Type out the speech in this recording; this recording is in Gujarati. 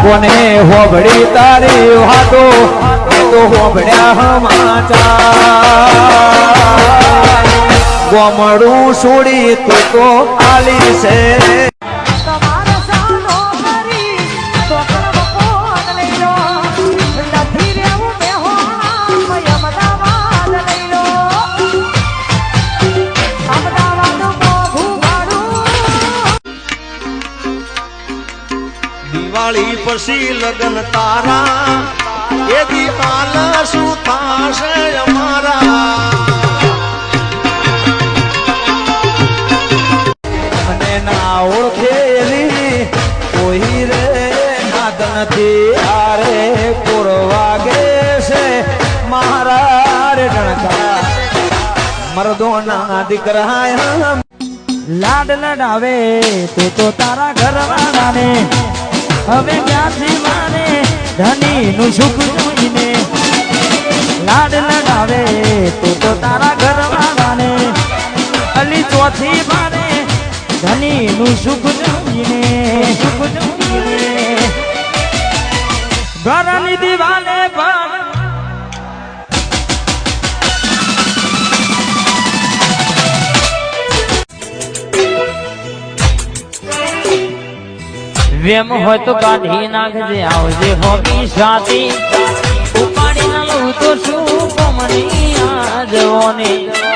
કોને હોબળી તારી વાતો તો હોબળ્યા સમાચાર ગોમડું છોડી તું તો આલી છે દિવાળી પછી લગન તારા એ દી હાલ શું થાશે અમારા મને ના ઓળખેલી કોઈ રે નાદ નથી આરે પૂરવાગે છે મારા રે ડણકા મરદોના દીકરા લાડ લડાવે તું તો તારા ઘરવાળાને હવે ક્યાંથી માને ધની નું સુખ જોઈને લાડ લડાવે તું તો તારા ઘરવાળાને અલી ચોથી માને ધની નું સુખ જોઈને ઘરની દીવાલે પર વેમ હોય તો કાઢી નાખજે આવજે હોબી સાથી ઉપાડી ના લઉં તો શું કોમની આ જવોને